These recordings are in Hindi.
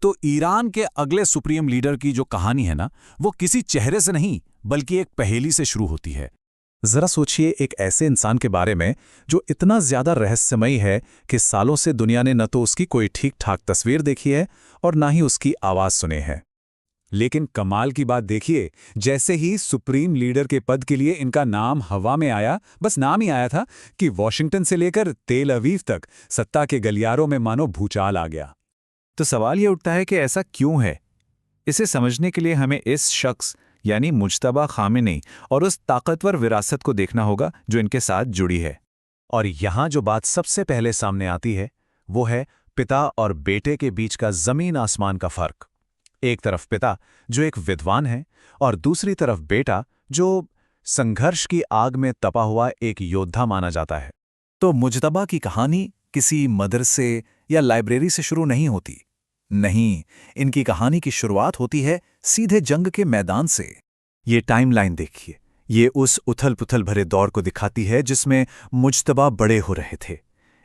तो ईरान के अगले सुप्रीम लीडर की जो कहानी है ना, वो किसी चेहरे से नहीं बल्कि एक पहेली से शुरू होती है। जरा सोचिए एक ऐसे इंसान के बारे में जो इतना ज्यादा रहस्यमयी है कि सालों से दुनिया ने न तो उसकी कोई ठीक ठाक तस्वीर देखी है और ना ही उसकी आवाज सुने है। लेकिन कमाल की बात देखिए, जैसे ही सुप्रीम लीडर के पद के लिए इनका नाम हवा में आया, बस नाम ही आया था कि वॉशिंगटन से लेकर तेल अवीव तक सत्ता के गलियारों में मानो भूचाल आ गया। तो सवाल ये उठता है कि ऐसा क्यों है। इसे समझने के लिए हमें इस शख्स यानी मुज्तबा खामेनी और उस ताकतवर विरासत को देखना होगा जो इनके साथ जुड़ी है। और यहां जो बात सबसे पहले सामने आती है वो है पिता और बेटे के बीच का जमीन आसमान का फर्क। एक तरफ पिता जो एक विद्वान है और दूसरी तरफ बेटा जो संघर्ष की आग में तपा हुआ एक योद्धा माना जाता है। तो मुज्तबा की कहानी किसी मदरसे या लाइब्रेरी से शुरू नहीं होती। नहीं, इनकी कहानी की शुरुआत होती है सीधे जंग के मैदान से। ये टाइमलाइन देखिए, ये उस उथल-पुथल भरे दौर को दिखाती है जिसमें मुज्तबा बड़े हो रहे थे।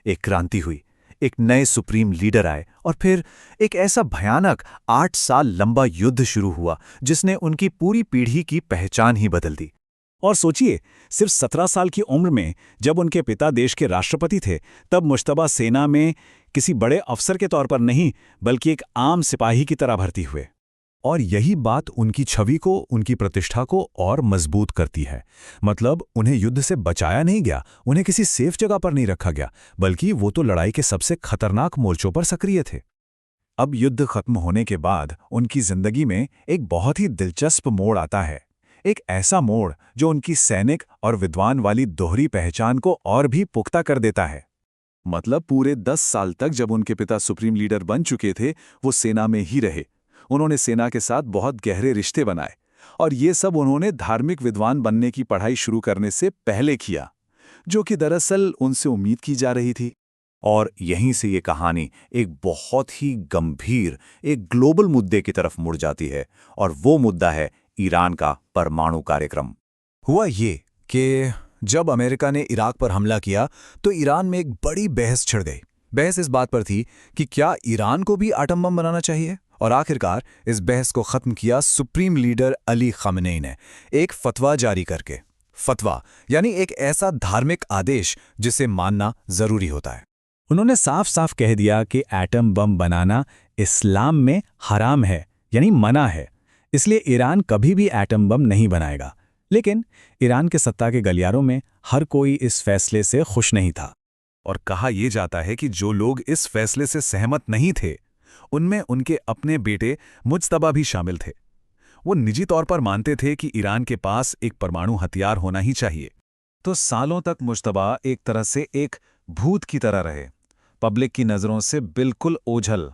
एक क्रांति हुई, एक नए सुप्रीम लीडर आए और फिर एक ऐसा भयानक 8 साल लंबा युद्ध शुरू हुआ जिसने उनकी पूरी पीढ़ी की पहचान ही बदल दी। और सोचिए, सिर्फ 17 साल की उम्र में जब उनके पिता देश के राष्ट्रपति थे, तब मुज्तबा सेना में किसी बड़े अफसर के तौर पर नहीं बल्कि एक आम सिपाही की तरह भर्ती हुए। और यही बात उनकी छवि को, उनकी प्रतिष्ठा को और मजबूत करती है। मतलब उन्हें युद्ध से बचाया नहीं गया, उन्हें किसी सेफ जगह पर नहीं रखा गया, बल्कि वो तो लड़ाई के सबसे खतरनाक मोर्चों पर सक्रिय थे। अब युद्ध खत्म होने के बाद उनकी जिंदगी में एक बहुत ही दिलचस्प मोड़ आता है। एक ऐसा मोड़ जो उनकी सैनिक और विद्वान वाली दोहरी पहचान को और भी पुख्ता कर देता है। मतलब पूरे 10 साल तक जब उनके पिता सुप्रीम लीडर बन चुके थे, वो सेना में ही रहे। उन्होंने सेना के साथ बहुत गहरे रिश्ते बनाए और ये सब उन्होंने धार्मिक विद्वान बनने की पढ़ाई शुरू करने से पहले किया, जो कि दरअसल उनसे उम्मीद की जा रही थी। और यहीं से ये कहानी एक बहुत ही गंभीर, एक ग्लोबल मुद्दे की तरफ मुड़ जाती है, और वो मुद्दा है ईरान का परमाणु कार्यक्रम। हुआ ये कि जब अमेरिका ने इराक पर हमला किया तो ईरान में एक बड़ी बहस छिड़ गई। बहस इस बात पर थी कि क्या ईरान को भी आटम बम बनाना चाहिए, और आखिरकार इस बहस को खत्म किया सुप्रीम लीडर अली खामेनी ने एक फतवा जारी करके। फतवा यानी एक ऐसा धार्मिक आदेश जिसे मानना जरूरी होता है। उन्होंने साफ साफ कह दिया कि एटम बम बनाना इस्लाम में हराम है, यानी मना है। इसलिए ईरान कभी भी एटम बम नहीं बनाएगा। लेकिन ईरान के सत्ता के गलियारों में हर कोई इस फैसले से खुश नहीं था। और कहा यह जाता है कि जो लोग इस फैसले से सहमत नहीं थे, उनमें उनके अपने बेटे मुज्तबा भी शामिल थे। वो निजी तौर पर मानते थे कि ईरान के पास एक परमाणु हथियार होना ही चाहिए। तो सालों तक मुज्तबा एक तरह से एक भूत की तरह रहे, पब्लिक की नज़रों से बिल्कुल ओझल।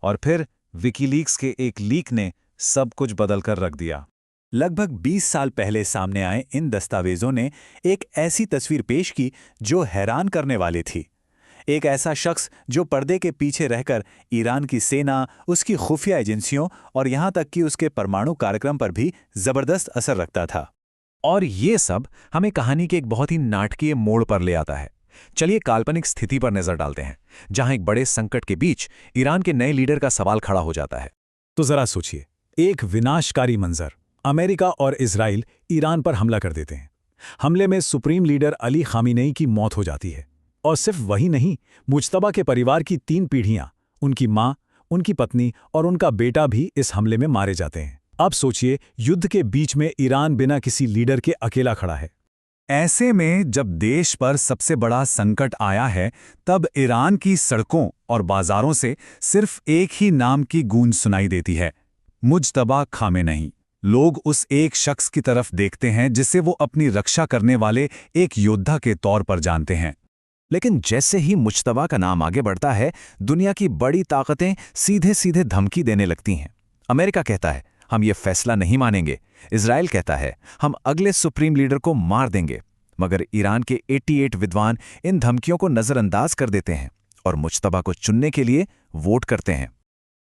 और फिर विकीलीक्स के एक लीक ने सब कुछ बदलकर रख दिया। लगभग 20 साल पहले सामने आए इन दस्तावेजों ने एक ऐसी तस्वीर पेश की जो हैरान करने वाली थी। एक ऐसा शख्स जो पर्दे के पीछे रहकर ईरान की सेना, उसकी खुफिया एजेंसियों और यहां तक कि उसके परमाणु कार्यक्रम पर भी जबरदस्त असर रखता था। और ये सब हमें कहानी के एक बहुत ही नाटकीय मोड़ पर ले आता है। चलिए काल्पनिक स्थिति पर नजर डालते हैं, जहां एक बड़े संकट के बीच ईरान के नए लीडर का सवाल खड़ा हो जाता है। तो जरा सोचिए, एक विनाशकारी मंजर। अमेरिका और इजराइल ईरान पर हमला कर देते हैं। हमले में सुप्रीम लीडर अली खामेनी की मौत हो जाती है। और सिर्फ वही नहीं, मुज्तबा के परिवार की 3 पीढ़ियां, उनकी मां, उनकी पत्नी और उनका बेटा भी इस हमले में मारे जाते हैं। अब सोचिए, युद्ध के बीच में ईरान बिना किसी लीडर के अकेला खड़ा है। ऐसे में जब देश पर सबसे बड़ा संकट आया है, तब ईरान की सड़कों और बाजारों से सिर्फ एक ही नाम की गूंज सुनाई देती है, मुज्तबा खामेनी। लोग उस एक शख्स की तरफ देखते हैं जिसे वो अपनी रक्षा करने वाले एक योद्धा के तौर पर जानते हैं। लेकिन जैसे ही मुज्तबा का नाम आगे बढ़ता है, दुनिया की बड़ी ताकतें सीधे सीधे धमकी देने लगती हैं। अमेरिका कहता है, हम ये फैसला नहीं मानेंगे। इजराइल कहता है, हम अगले सुप्रीम लीडर को मार देंगे। मगर ईरान के 88 विद्वान इन धमकियों को नजरअंदाज कर देते हैं और मुज्तबा को चुनने के लिए वोट करते हैं।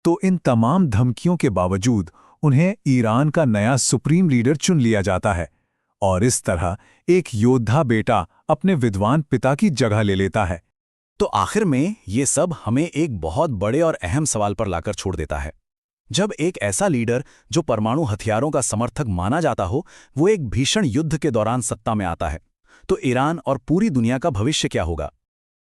तो इन तमाम धमकियों के बावजूद उन्हें ईरान का नया सुप्रीम लीडर चुन लिया जाता है, और इस तरह एक योद्धा बेटा अपने विद्वान पिता की जगह ले लेता है। तो आखिर में ये सब हमें एक बहुत बड़े और अहम सवाल पर लाकर छोड़ देता है। जब एक ऐसा लीडर जो परमाणु हथियारों का समर्थक माना जाता हो, वो एक भीषण युद्ध के दौरान सत्ता में आता है, तो ईरान और पूरी दुनिया का भविष्य क्या होगा?